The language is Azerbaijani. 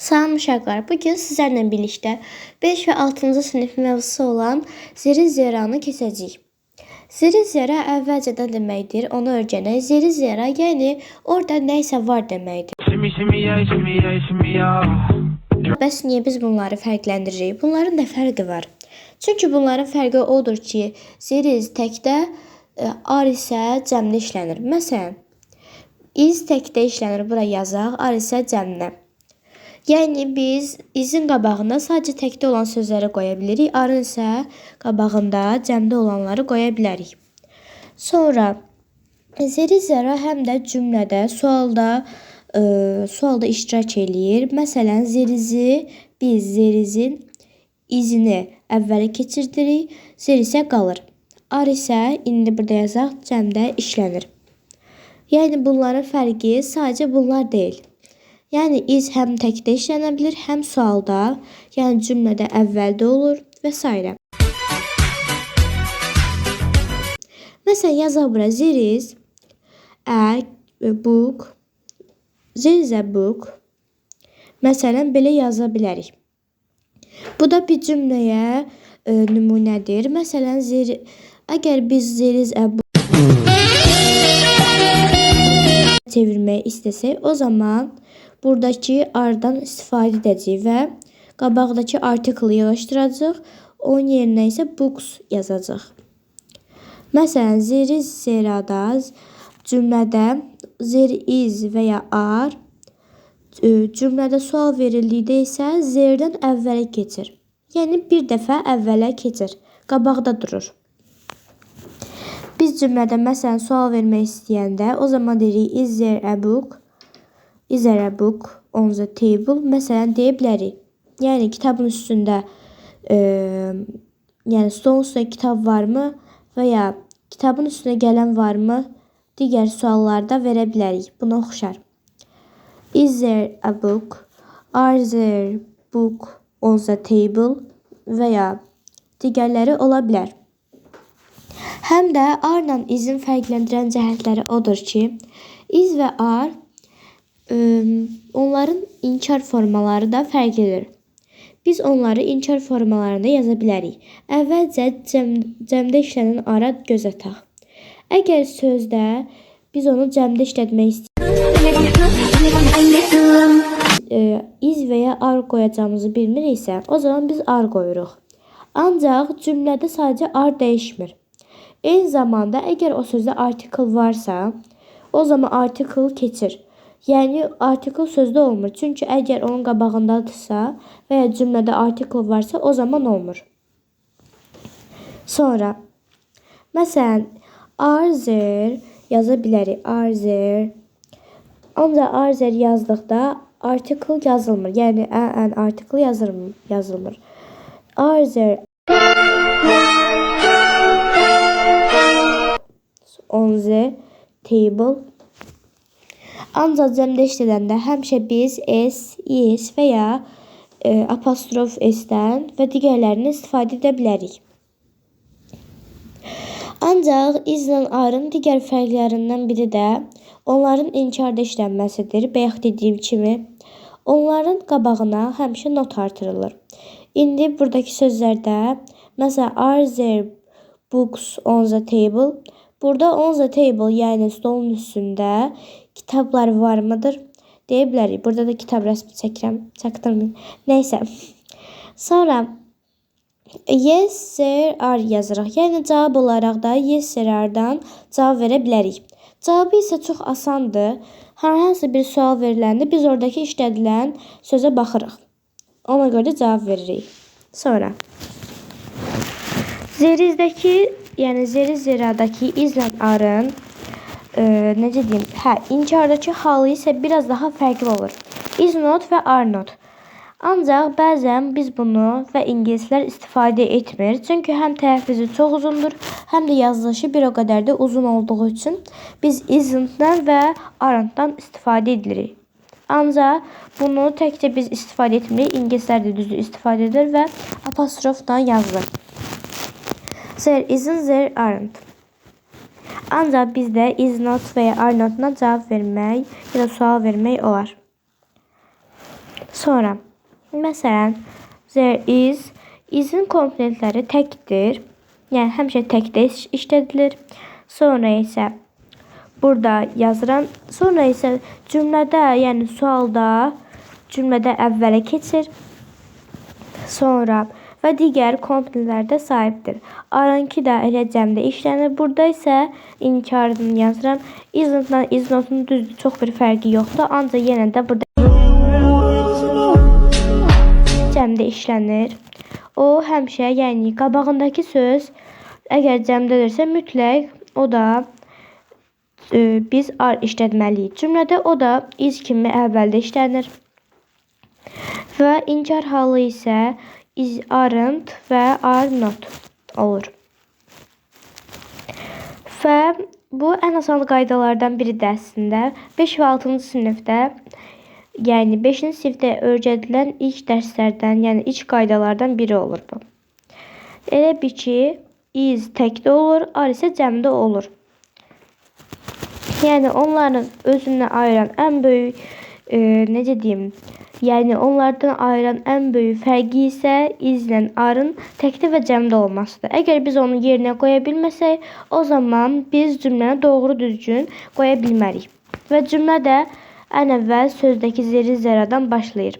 Salam uşaqlar, bugün sizlərlə birlikdə 5 və 6-cı sinif mövzusu olan zeri zeranı keçəcəyik. Zeri zera əvvəlcədən deməkdir, onu öyrənək. Zeri zera, yəni orada nəysə var deməkdir. Bəs niyə biz bunları fərqləndiririk? Bunların nə fərqi var? Çünki bunların fərqi odur ki, zeriz təkdə, ar isə cəmdə işlənir. Məsələn, iz təkdə işlənir, bura yazaq, ar isə cəmdə. Yəni biz izin qabağına sadəcə təkdə olan sözləri qoya bilirik, arın isə qabağında cəmdə olanları qoya bilərik. Sonra zeri zera həm də cümlədə, sualda iştirak eləyir. Məsələn, zerizi biz zerizin izini əvvələ keçirdirik, zer isə qalır. Ar isə indi burada yazaq, cəmdə işlənir. Yəni bunların fərqi sadəcə bunlar deyil. Yəni iz həm təkdə işlənə bilir, həm sualda, yəni cümlədə əvvəldə olur və s. Məsələn, yazaq bura zeriz a book, there is a book. Məsələn, belə yaza bilərik. Bu da bir cümləyə nümunədir. Məsələn, əgər biz there is a book çevirmək istəsək, o zaman buradakı ardan istifadə edəcəyik və qabaqdakı artiklı yığışdıracaq, onun yerinə isə books yazacaq. Məsələn, zeri zerada cümlədə there is və ya are, cümlədə sual verildikdə isə zerdən əvvələ keçir. Yəni bir dəfə əvvələ keçir, qabaqda durur. Biz cümlədə məsələn sual vermək istəyəndə o zaman deyirik is there a book? Is there a book on the table? Məsələn deyə bilərik. Yəni kitabın üstündə, yəni stolun üstündə kitab varmı və ya kitabın üstünə gələn varmı? Digər suallarda verə bilərik. Buna oxşar. Is there a book? Are there book on the table? Və ya digərləri ola bilər. Həm də arla izin fərqləndirən cəhətləri odur ki, iz və ar onların inkar formaları da fərqlidir. Biz onları inkar formalarında yaza bilərik. Əvvəlcə cəmdə işlənən ara göz ataq. Əgər sözdə biz onu cəmdə işlətmək iz və ya ar qoyacağımızı bilmiriksə, o zaman biz ar qoyuruq. Ancaq cümlədə sadəcə ar dəyişmir. Eyni zamanda əgər o sözdə artikl varsa, o zaman artikl keçir. Yəni artikl sözdə olmur. Çünki əgər onun qabağındadırsa və ya cümlədə artikl varsa, o zaman olmur. Sonra məsələn, are there yaza bilərik. Are there. Ancaq are there yazdıqda artikl yazılmır. Yəni ən artikl yazılmır. Are there on the table. Ancaq cəmdə işlədəndə həmişə biz s, is və ya apostrof s-dən və digərlərini istifadə edə bilərik. Ancaq izlə arın digər fərqlərindən biri də onların inkarda işlənməsidir. Bayaq dediyim kimi, onların qabağına həmişə not artırılır. İndi buradakı sözlərdə, məsələn, are there books on the table? Burada on the table, yəni stolun üstündə kitablar var mıdır? Deyə bilərik. Burada da kitab rəsmi çəkirəm. Çaktırmayın. Nəysə. Sonra yes, there are yazırıq. Yəni cavab olaraq da yes, there are-dan cavab verə bilərik. Cavabı isə çox asandır. Hər hansı bir sual veriləndə biz oradakı işlədilən sözə baxırıq. Ona görə cavab veririk. Sonra zerizdəki, yəni zeri zeradakı izlə arın necə deyim, inkardakı halı isə biraz daha fərqli olur. Is not və are not. Ancaq bəzən biz bunu və ingilislər istifadə etmir. Çünki həm tələffüzü çox uzundur, həm də yazılışı bir o qədər də uzun olduğu üçün biz isn't-dan və aren't-dan istifadə edirik. Ancaq bunu təkcə biz istifadə etmirik. İngilislər də düzü istifadə edir və apostrofdan yazılır. There isn't, there aren't. Ancaq bizdə is not və ya are not-dan cavab vermək ya da sual vermək olar. Sonra məsələn there is is'in komponentləri təkdir. Yəni həmişə təkdə işlədilir. Sonra isə burada yazıram. Sonra isə cümlədə, yəni sualda cümlədə əvvələ keçir. Sonra və digər komponentlərdə sahibdir. Arınki də elə cəmdə işlənir. Burada isə inkarını yazıram. Isn't-la is notun düzdür, çox bir fərqi yoxdur. Ancaq yenə də burada cəmdə işlənir. O həmişə, yəni qabağındakı söz əgər cəmdədirsə mütləq o da biz are işlətməliyik. Cümlədə o da is kimi əvvəldə işlənir. Və inkar halı isə is aren't və are not olur. Və bu ən asan qaydalardan biridir əslində. 5 və 6-cı sinifdə, yəni 5-ci sinifdə öyrədilən ilk dərslərdən, yəni ilk qaydalardan biri olur bu. Elə bir ki, is təkdə olur, are isə cəmdə olur. Yəni onların özündən ayıran ən böyük, necə deyim, yəni onlardan ayıran ən böyük fərqi isə islə arın təkdə və cəmdə olmasıdır. Əgər biz onu yerinə qoya bilməsək, o zaman biz cümləni doğru düzgün qoya bilmərik. Və cümlə də ən əvvəl sözdəki zeri zəradan başlayır.